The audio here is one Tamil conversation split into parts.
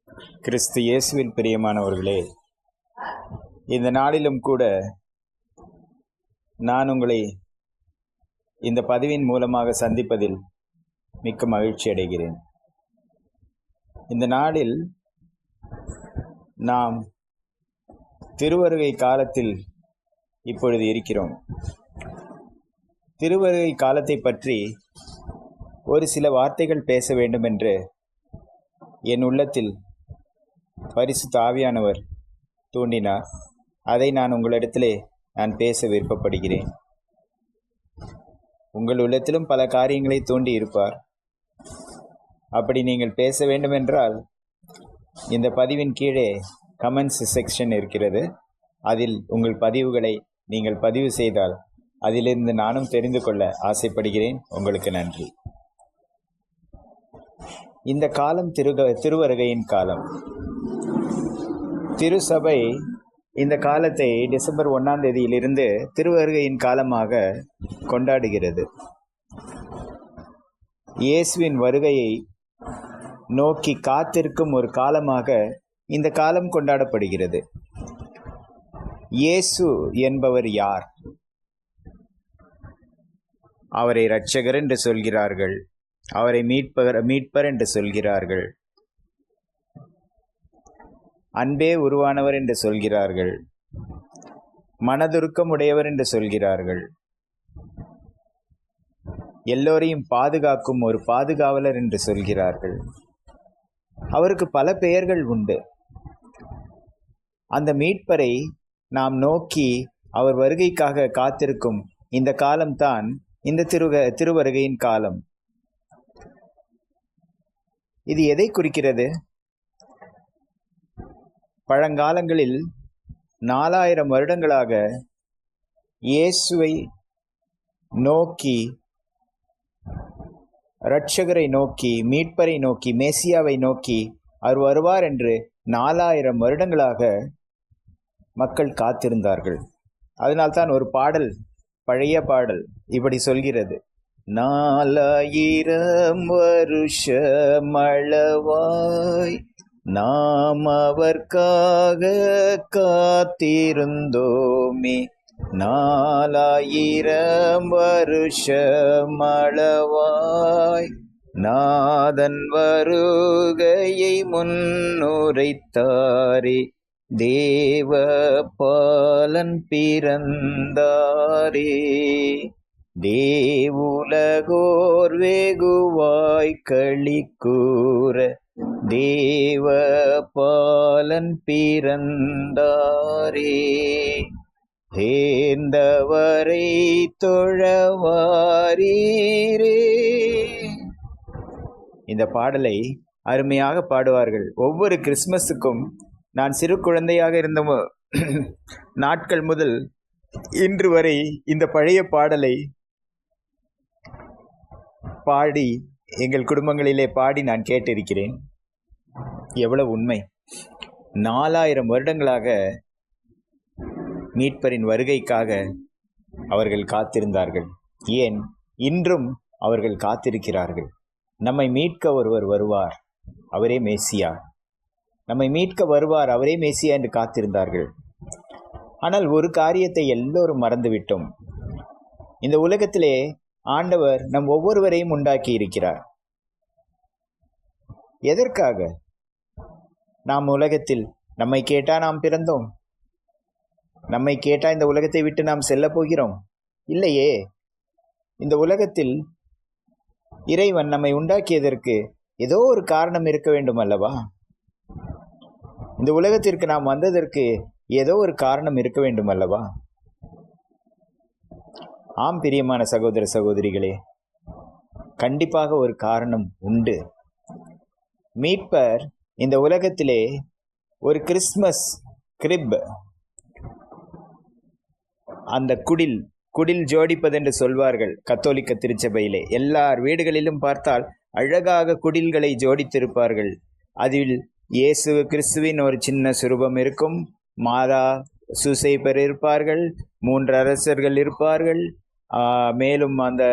கிறிஸ்து இயேசுவில் பிரியமானவர்களே, இந்த நாளிலும் கூட நான் உங்களை இந்த பதிவின் மூலமாக சந்திப்பதில் மிக்க மகிழ்ச்சி அடைகிறேன். இந்த நாளில் நாம் திருவருகை காலத்தில் இப்பொழுது இருக்கிறோம். திருவருகை காலத்தை பற்றி ஒரு சில வார்த்தைகள் பேச வேண்டும் என்று என் உள்ளத்தில் பரிசுத்த ஆவியானவர் தூண்டினார். அதை நான் உங்களிடத்திலே பேச விருப்பப்படுகிறேன். உங்கள் உள்ளத்திலும் பல காரியங்களை தூண்டி இருப்பார். அப்படி நீங்கள் பேச வேண்டுமென்றால் இந்த பதிவின் கீழே கமெண்ட்ஸ் செக்ஷன் இருக்கிறது. அதில் உங்கள் பதிவுகளை நீங்கள் பதிவு செய்தால் அதிலிருந்து நானும் தெரிந்து கொள்ள ஆசைப்படுகிறேன். உங்களுக்கு நன்றி. இந்த காலம் திருவருகையின் காலம். திருசபை இந்த காலத்தை டிசம்பர் 1ஆம் தேதியிலிருந்து திருவருகையின் காலமாக கொண்டாடுகிறது. இயேசுவின் வருகையை நோக்கி காத்திருக்கும் ஒரு காலமாக இந்த காலம் கொண்டாடப்படுகிறது. இயேசு என்பவர் யார்? அவரை இரட்சகர் என்று சொல்கிறார்கள், அவரை மீட்பர் என்று சொல்கிறார்கள், அன்பே உருவானவர் என்று சொல்கிறார்கள், மனதுருக்கம் உடையவர் என்று சொல்கிறார்கள், எல்லோரையும் பாதுகாக்கும் ஒரு பாதுகாவலர் என்று சொல்கிறார்கள். அவருக்கு பல பெயர்கள் உண்டு. அந்த மீட்பரை நாம் நோக்கி அவர் வருகைக்காக காத்திருக்கும் இந்த காலம்தான் இந்த திருவருகையின் காலம். இது எதை குறிக்கிறது? பழங்காலங்களில் 4000 வருடங்களாக இயேசுவை நோக்கி, இரட்சகரை நோக்கி, மீட்பரை நோக்கி, மேசியாவை நோக்கி அவர் வருவார் என்று 4000 வருடங்களாக மக்கள் காத்திருந்தார்கள். அதனால்தான் ஒரு பாடல், பழைய பாடல் இப்படி சொல்கிறது: 4000 வருஷமளவாய் நாம் அவர்க்காக காத்திருந்தோமே, 4000 வருஷமளவாய் நாதன் வருகையை முன்னுரைத்தாரே, தேவ பாலன் பிறந்தாரே, தேவுலகோர் வெகுவாய் களிக்கூற, தேவ பாலன் பிறந்தாரே, தேர்ந்தவரை தொழவாரீரே. இந்த பாடலை அருமையாக பாடுவார்கள். ஒவ்வொரு கிறிஸ்மஸுக்கும் நான் சிறு குழந்தையாக இருந்த நாட்கள் முதல் இன்று வரை இந்த பழைய பாடலை பாடி எங்கள் குடும்பங்களிலே பாடி நான் கேட்டிருக்கிறேன். எவ்வளவு உண்மை! 4000 வருடங்களாக மீட்பரின் வருகைக்காக அவர்கள் காத்திருந்தார்கள். ஏன் இன்றும் அவர்கள் காத்திருக்கிறார்கள். நம்மை மீட்க ஒருவர் வருவார், அவரே மேசியா. நம்மை மீட்க வருவார், அவரே மேசியா என்று காத்திருந்தார்கள். ஆனால் ஒரு காரியத்தை எல்லோரும் மறந்துவிட்டோம். இந்த உலகத்திலே ஆண்டவர் நம் ஒவ்வொருவரையும் உண்டாக்கி இருக்கிறார். எதற்காக? நாம் உலகத்தில் நம்மை கேட்டா நாம் பிறந்தோம்? நம்மை கேட்டா இந்த உலகத்தை விட்டு நாம் செல்ல போகிறோம்? இல்லையே. இந்த உலகத்தில் இறைவன் நம்மை உண்டாக்கியதற்கு ஏதோ ஒரு காரணம் இருக்க வேண்டும் அல்லவா? இந்த உலகத்திற்கு நாம் வந்ததற்கு ஏதோ ஒரு காரணம் இருக்க வேண்டும் அல்லவா? ஆம் பிரியமான சகோதர சகோதரிகளே, கண்டிப்பாக ஒரு காரணம் உண்டு. மீட்பர் இந்த உலகத்திலே ஒரு கிறிஸ்மஸ் கிரிப், அந்த குடில் ஜோடிப்பதென்று சொல்வார்கள் கத்தோலிக்க திருச்சபையிலே. எல்லார் வீடுகளிலும் பார்த்தால் அழகாக குடில்களை ஜோடித்திருப்பார்கள். அதில் இயேசு கிறிஸ்துவின் ஒரு சின்ன சுரூபம் இருக்கும், மாதா சூசைப்பர் இருப்பார்கள், 3 அரசர்கள் இருப்பார்கள், மேலும் அந்த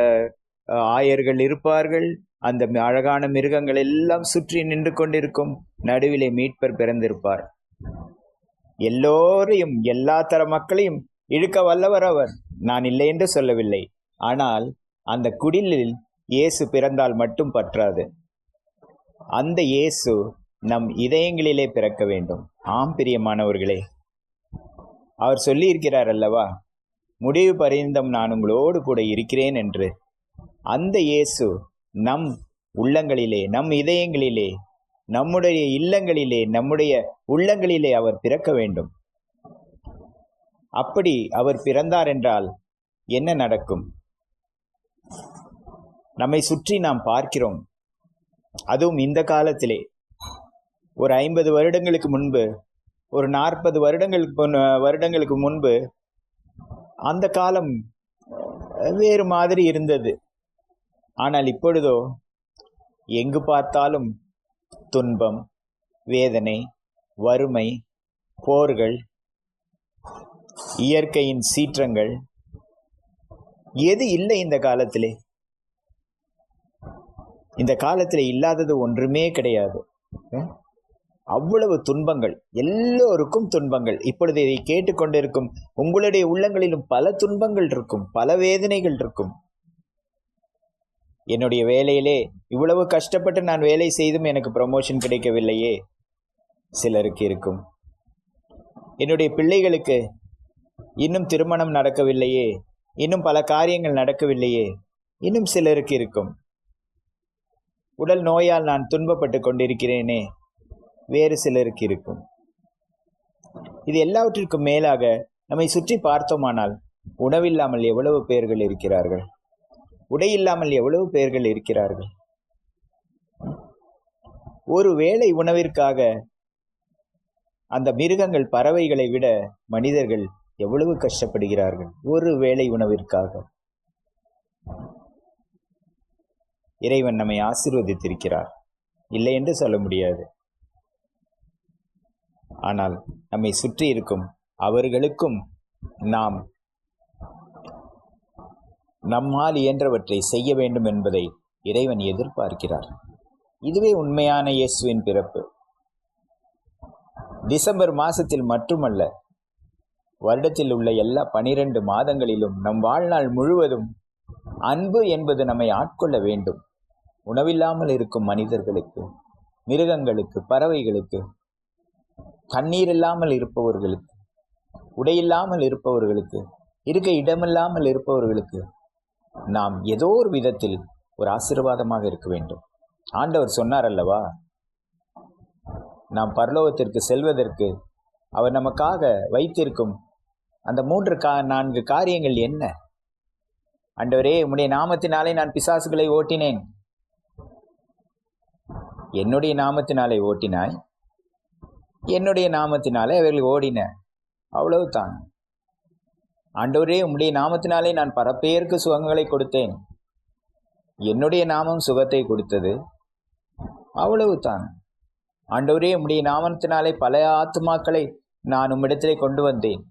ஆயர்கள் இருப்பார்கள், அந்த அழகான மிருகங்கள் எல்லாம் சுற்றி நின்று கொண்டிருக்கும். நடுவிலே மீட்பர் பிறந்திருப்பார். எல்லோரையும், எல்லா தர மக்களையும் இழுக்க வல்லவர் அவர். நான் இல்லை என்று சொல்லவில்லை. ஆனால் அந்த குடிலில் இயேசு பிறந்தால் மட்டும் பற்றாது. அந்த இயேசு நம் இதயங்களிலே பிறக்க வேண்டும். ஆம் பிரியமானவர்களே, அவர் சொல்லி இருக்கிறார் அல்லவா, முடிவு பரியந்தம் நான் உங்களோடு கூட இருக்கிறேன் என்று. அந்த இயேசு நம் உள்ளங்களிலே, நம் இதயங்களிலே, நம்முடைய இல்லங்களிலே, நம்முடைய உள்ளங்களிலே அவர் பிறக்க வேண்டும். அப்படி அவர் பிறந்தார் என்றால் என்ன நடக்கும்? நம்மை சுற்றி நாம் பார்க்கிறோம். அதுவும் இந்த காலத்திலே, ஒரு 50 வருடங்களுக்கு முன்பு, ஒரு 40 வருடங்களுக்கு முன்பு அந்த காலம் வேறு மாதிரி இருந்தது. ஆனால் இப்பொழுதோ எங்கு பார்த்தாலும் துன்பம், வேதனை, வறுமை, போர்கள், இயற்கையின் சீற்றங்கள், எது இல்லை இந்த காலத்திலே? இந்த காலத்திலே இல்லாதது ஒன்றுமே கிடையாது. அவ்வளவு துன்பங்கள், எல்லோருக்கும் துன்பங்கள். இப்பொழுது இதை கேட்டுக்கொண்டிருக்கும் உங்களுடைய உள்ளங்களிலும் பல துன்பங்கள் இருக்கும், பல வேதனைகள் இருக்கும். என்னுடைய வேலையிலே இவ்வளவு கஷ்டப்பட்டு நான் வேலை செய்தும் எனக்கு ப்ரமோஷன் கிடைக்கவில்லையே, சிலருக்கு இருக்கும். என்னுடைய பிள்ளைகளுக்கு இன்னும் திருமணம் நடக்கவில்லையே, இன்னும் பல காரியங்கள் நடக்கவில்லையே, இன்னும் சிலருக்கு இருக்கும். உடல் நோயால் நான் துன்பப்பட்டு கொண்டிருக்கிறேனே, வேறு சிலருக்கு இருக்கும். இது எல்லாவற்றிற்கும் மேலாக நம்மை சுற்றி பார்த்தோமானால் உணவில்லாமல் எவ்வளவு பேர்கள் இருக்கிறார்கள், உடையில்லாமல் எவ்வளவு பேர்கள் இருக்கிறார்கள். ஒரு வேளை உணவிற்காக அந்த மிருகங்கள், பறவைகளை விட மனிதர்கள் எவ்வளவு கஷ்டப்படுகிறார்கள் ஒரு வேளை உணவிற்காக. இறைவன் நம்மை ஆசீர்வதித்திருக்கிறார், இல்லை என்று சொல்ல முடியாது. ஆனால் நம்மை சுற்றி இருக்கும் அவர்களுக்கும் நாம் நம்மால் இயன்றவற்றை செய்ய வேண்டும் என்பதை இறைவன் எதிர்பார்க்கிறார். இதுவே உண்மையான இயேசுவின் பிறப்பு. டிசம்பர் மாசத்தில் மட்டுமல்ல, வருடத்தில் உள்ள எல்லா 12 மாதங்களிலும் நம் வாழ்நாள் முழுவதும் அன்பு என்பது நம்மை ஆட்கொள்ள வேண்டும். உணவில்லாமல் இருக்கும் மனிதர்களுக்கு, மிருகங்களுக்கு, பறவைகளுக்கு, தண்ணீர் இல்லாமல் இருப்பவர்களுக்கு, உடையில்லாமல் இருப்பவர்களுக்கு, இருக்க இடமில்லாமல் இருப்பவர்களுக்கு நாம் ஏதோ ஒரு விதத்தில் ஒரு ஆசீர்வாதமாக இருக்க வேண்டும். ஆண்டவர் சொன்னார் அல்லவா, நாம் பரலோகத்திற்கு செல்வதற்கு அவர் நமக்காக வைத்திருக்கும் அந்த 3-4 காரியங்கள் என்ன? ஆண்டவரே, உம்முடைய நாமத்தினாலே நான் பிசாசுகளை ஓட்டினேன். என்னுடைய நாமத்தினாலே ஓட்டினாய், என்னுடைய நாமத்தினாலே அவர்கள் ஓடின, அவ்வளவுதான். ஆண்டவரே, உம்முடைய நாமத்தினாலே நான் பல பேருக்கு சுகங்களை கொடுத்தேன், என்னுடைய நாமம் சுகத்தை கொடுத்தது, அவ்வளவுதான். ஆண்டவரே, உம்முடைய நாமத்தினாலே பல ஆத்துமாக்களை நான் உம்மிடத்திலே கொண்டு வந்தேன்,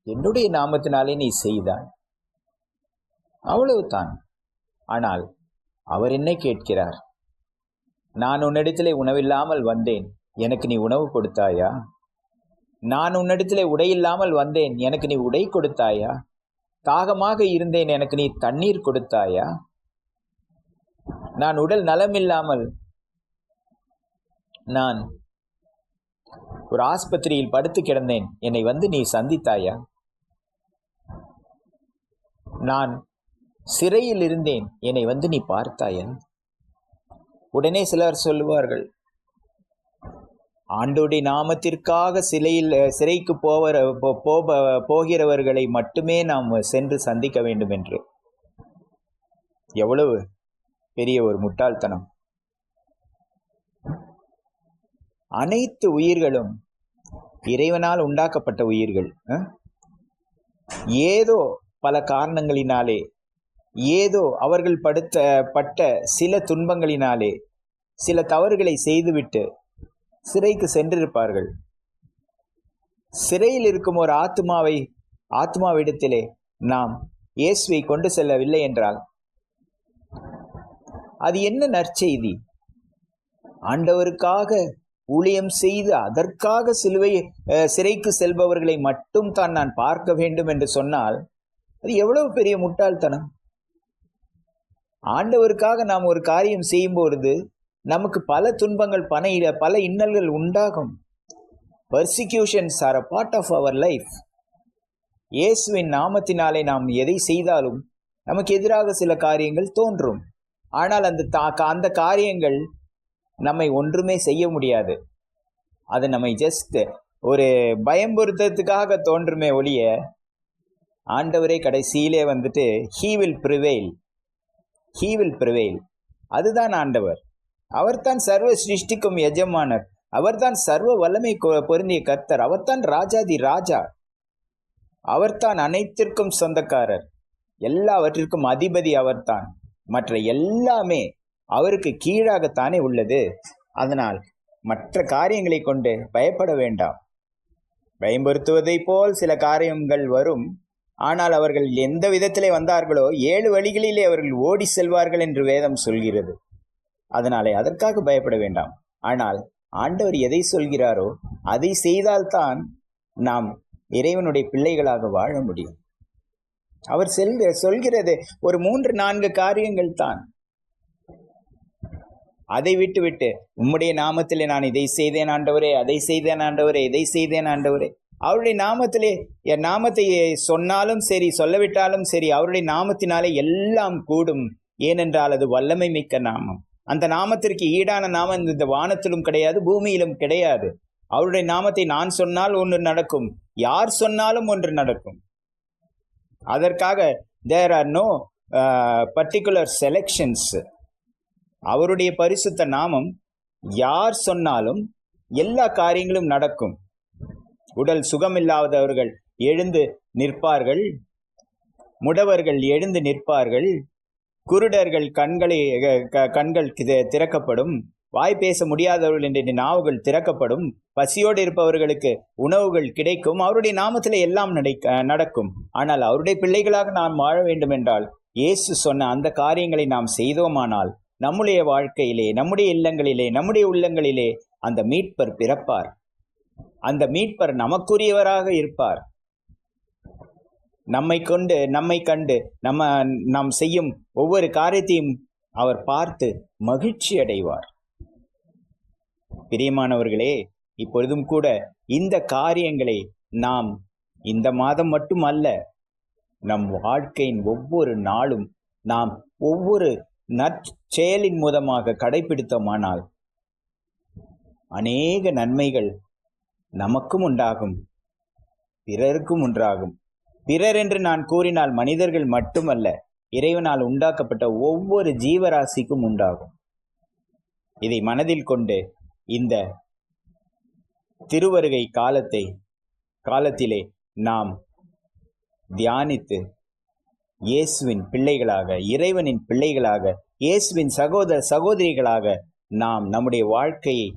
என்னுடைய நாமத்தினாலே நீ செய்தாய், அவ்வளவுதான். ஆனால் அவர் என்னை கேட்கிறார், நான் உன்னிடத்திலே உணவில்லாமல் வந்தேன், எனக்கு நீ உணவு கொடுத்தாயா? நான் உன்னிடத்திலே உடையில்லாமல் வந்தேன், எனக்கு நீ உடை கொடுத்தாயா? தாகமாக இருந்தேன், எனக்கு நீ தண்ணீர் கொடுத்தாயா? நான் உடல் நலமில்லாமல் நான் ஒரு ஆஸ்பத்திரியில் படுத்து கிடந்தேன், என்னை வந்து நீ சந்தித்தாயா? நான் சிறையில் இருந்தேன், என்னை வந்து நீ பார்த்தாயா? உடனே சிலர் சொல்லுவார்கள், ஆண்டோடைய நாமத்திற்காக சிறைக்கு போகிறவர்களை மட்டுமே நாம் சென்று சந்திக்க வேண்டும் என்று. எவ்வளவு பெரிய ஒரு முட்டாள்தனம்! அனைத்து உயிர்களும் இறைவனால் உண்டாக்கப்பட்ட உயிர்கள். ஏதோ பல காரணங்களினாலே, ஏதோ அவர்கள் பட்ட சில துன்பங்களினாலே சில தவறுகளை செய்துவிட்டு சிறைக்கு சென்றிருப்பார்கள். சிறையில் இருக்கும் ஒரு ஆத்மாவிடத்திலே நாம் இயேசுவை கொண்டு செல்லவில்லை என்றால் அது என்ன நற்செய்தி? ஆண்டவருக்காக ஊழியம் செய்து அதற்காக சிறைக்கு செல்பவர்களை மட்டும் தான் நான் பார்க்க வேண்டும் என்று சொன்னால் அது எவ்வளவு பெரிய முட்டாள்தனம். ஆண்டவருக்காக நாம் ஒரு காரியம் செய்யும் பொழுது நமக்கு பல துன்பங்கள் பல இன்னல்கள் உண்டாகும். Persecutions are a part of our life. இயேசுவின் நாமத்தினாலே நாம் எதை செய்தாலும் நமக்கு எதிராக சில காரியங்கள் தோன்றும். ஆனால் அந்த காரியங்கள் நம்மை ஒன்றுமே செய்ய முடியாது. அது நம்மை ஜஸ்ட் ஒரு பயம்புறுத்ததுக்காக தோன்றுமே ஒழிய, ஆண்டவரே கடைசியிலே வந்துட்டு he will prevail. அதுதான் ஆண்டவர். அவர்தான் சர்வ சிருஷ்டிக்கும் எஜமானர். அவர்தான் சர்வ வல்லமை பொருந்திய கர்த்தர். அவர்தான் ராஜாதி ராஜா. அவர்தான் அனைத்திற்கும் சொந்தக்காரர். எல்லாவற்றிற்கும் அதிபதி அவர்தான். மற்ற எல்லாமே அவருக்கு கீழாகத்தானே உள்ளது. அதனால் மற்ற காரியங்களை கொண்டு பயப்பட வேண்டாம். பயம்படுத்துவதை போல் சில காரியங்கள் வரும். ஆனால் அவர்கள் எந்த விதத்திலே வந்தார்களோ 7 வழிகளிலே அவர்கள் ஓடி செல்வார்கள் என்று வேதம் சொல்கிறது. அதனாலே அதற்காக பயப்பட வேண்டாம். ஆனால் ஆண்டவர் எதை சொல்கிறாரோ அதை செய்தால்தான் நாம் இறைவனுடைய பிள்ளைகளாக வாழ முடியும். அவர் சொல்கிறது ஒரு 3-4 காரியங்கள் தான். அதை விட்டு உம்முடைய நாமத்திலே நான் இதை செய்தேன் ஆண்டவரே, அதை செய்தேன் ஆண்டவரே, இதை செய்தேன் ஆண்டவரே. அவருடைய நாமத்திலே என் நாமத்தை சொன்னாலும் சரி சொல்லவிட்டாலும் சரி, அவருடைய நாமத்தினாலே எல்லாம் கூடும். ஏனென்றால் அது வல்லமை மிக்க நாமம். அந்த நாமத்திற்கு ஈடான நாமம் இந்த வானத்திலும் கிடையாது, பூமியிலும் கிடையாது. அவருடைய நாமத்தை நான் சொன்னால் ஒன்று நடக்கும், யார் சொன்னாலும் ஒன்று நடக்கும். அதற்காக there are no particular selections. அவருடைய பரிசுத்த நாமம் யார் சொன்னாலும் எல்லா காரியங்களும் நடக்கும். உடல் சுகமில்லாதவர்கள் எழுந்து நிற்பார்கள், முடவர்கள் எழுந்து நிற்பார்கள், குருடர்கள் கண்கள் திறக்கப்படும், வாய் பேச முடியாதவர்கள் என்ற நாவுகள் திறக்கப்படும், பசியோடு இருப்பவர்களுக்கு உணவுகள் கிடைக்கும். அவருடைய நாமத்தில் எல்லாம் நடக்கும். ஆனால் அவருடைய பிள்ளைகளாக நாம் வாழ வேண்டும் என்றால் இயேசு சொன்ன அந்த காரியங்களை நாம் செய்தோமானால் நம்முடைய வாழ்க்கையிலே, நம்முடைய இல்லங்களிலே, நம்முடைய உள்ளங்களிலே அந்த மீட்பர் பிறப்பார். அந்த மீட்பர் நமக்குரியவராக இருப்பார். நம்மை கண்டு நாம் செய்யும் ஒவ்வொரு காரியத்தையும் அவர் பார்த்து மகிழ்ச்சி அடைவார். பிரியமானவர்களே, இப்பொழுதும் கூட இந்த காரியங்களை நாம் இந்த மாதம் மட்டுமல்ல, நம் வாழ்க்கையின் ஒவ்வொரு நாளும் நாம் ஒவ்வொரு நற்செயலின் மூலமாக கடைபிடித்தோமானால் அநேக நன்மைகள் நமக்கும் உண்டாகும், பிறருக்கும் உண்டாகும். பிறர் என்று நான் கூறினால் மனிதர்கள் மட்டுமல்ல, இறைவனால் உண்டாக்கப்பட்ட ஒவ்வொரு ஜீவராசிக்கும் உண்டாகும். இதை மனதில் கொண்டு இந்த திருவருகை காலத்திலே நாம் தியானித்து இயேசுவின் பிள்ளைகளாக, இறைவனின் பிள்ளைகளாக, இயேசுவின் சகோதரிகளாக நாம் நம்முடைய வாழ்க்கையை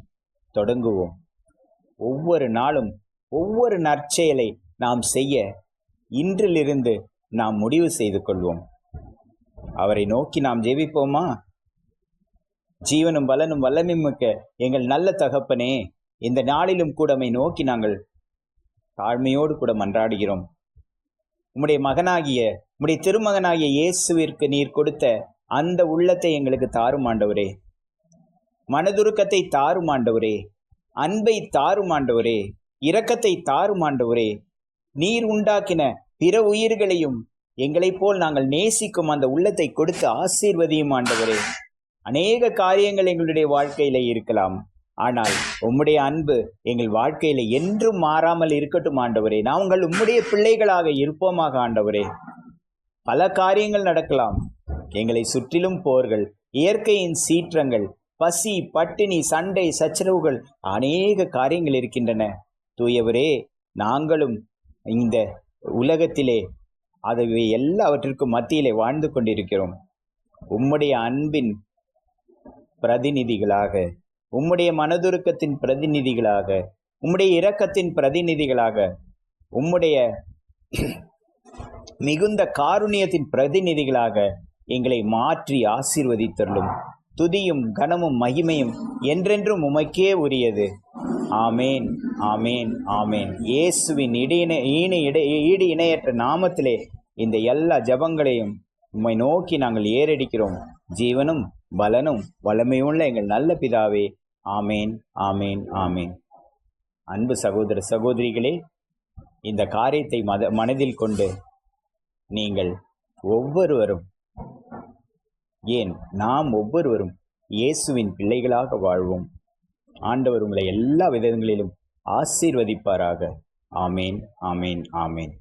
தொடங்குவோம். ஒவ்வொரு நாளும் ஒவ்வொரு நற்செயலை நாம் செய்ய இன்றிலிருந்து நாம் முடிவு செய்து கொள்வோம். அவரை நோக்கி நாம் ஜெபிப்போமா? ஜீவனும் பலனும் வல்லமைமிக்க எங்கள் நல்ல தகப்பனே, இந்த நாளிலும் கூட உம்மை நோக்கி நாங்கள் தாழ்மையோடு கூட மன்றாடுகிறோம். உம்முடைய திருமகனாகிய இயேசுவிற்கு நீர் கொடுத்த அந்த உள்ளத்தை எங்களுக்கு தாரும் ஆண்டவரே. மனதுருக்கத்தை தாரும் ஆண்டவரே. அன்பை தாரும் ஆண்டவரே. இரக்கத்தை தாரும் ஆண்டவரே. நீர் உண்டாக்கின பிற உயிர்களையும் எங்களைப் போல் நாங்கள் நேசிக்கும் அந்த உள்ளத்தை கொடுத்து ஆசீர்வதியும் ஆண்டவரே. அநேக காரியங்கள் எங்களுடைய வாழ்க்கையில இருக்கலாம், ஆனால் உம்முடைய அன்பு எங்கள் வாழ்க்கையில என்றும் மாறாமல் இருக்கட்டும் ஆண்டவரே. நாங்கள் உம்முடைய பிள்ளைகளாக இருப்போமாக ஆண்டவரே. பல காரியங்கள் நடக்கலாம், எங்களை சுற்றிலும் போர்கள், இயற்கையின் சீற்றங்கள், பசி, பட்டினி, சண்டை, சச்சரவுகள், அநேக காரியங்கள் இருக்கின்றன. தூயவரே, நாங்களும் இந்த உலகத்திலே அதை எல்லாவற்றிற்கும் மத்தியிலே வாழ்ந்து கொண்டிருக்கிறோம். உம்முடைய அன்பின் பிரதிநிதிகளாக, உம்முடைய மனதுருக்கத்தின் பிரதிநிதிகளாக, உம்முடைய இரக்கத்தின் பிரதிநிதிகளாக, உம்முடைய மிகுந்த காருண்யத்தின் பிரதிநிதிகளாக எங்களை மாற்றி ஆசீர்வதித்தருளும். துதியும் கனமும் மகிமையும் என்றென்றும் உமக்கே உரியது. ஆமேன், ஆமேன், ஆமேன். இயேசுவின் ஈடு இணையற்ற நாமத்திலே இந்த எல்லா ஜபங்களையும் உம்மை நோக்கி நாங்கள் ஏறடிக்கிறோம். ஜீவனும் பலனும் வல்லமையுள்ள எங்கள் நல்ல பிதாவே. ஆமேன், ஆமேன், ஆமேன். அன்பு சகோதர சகோதரிகளே, இந்த காரியத்தை மனதில் கொண்டு நீங்கள் ஒவ்வொருவரும், ஏன் நாம் ஒவ்வொருவரும் இயேசுவின் பிள்ளைகளாக வாழ்வோம். ஆண்டவர் உங்களை எல்லா விதங்களிலும் ஆசீர்வதிப்பாராக. ஆமேன், ஆமேன், ஆமேன்.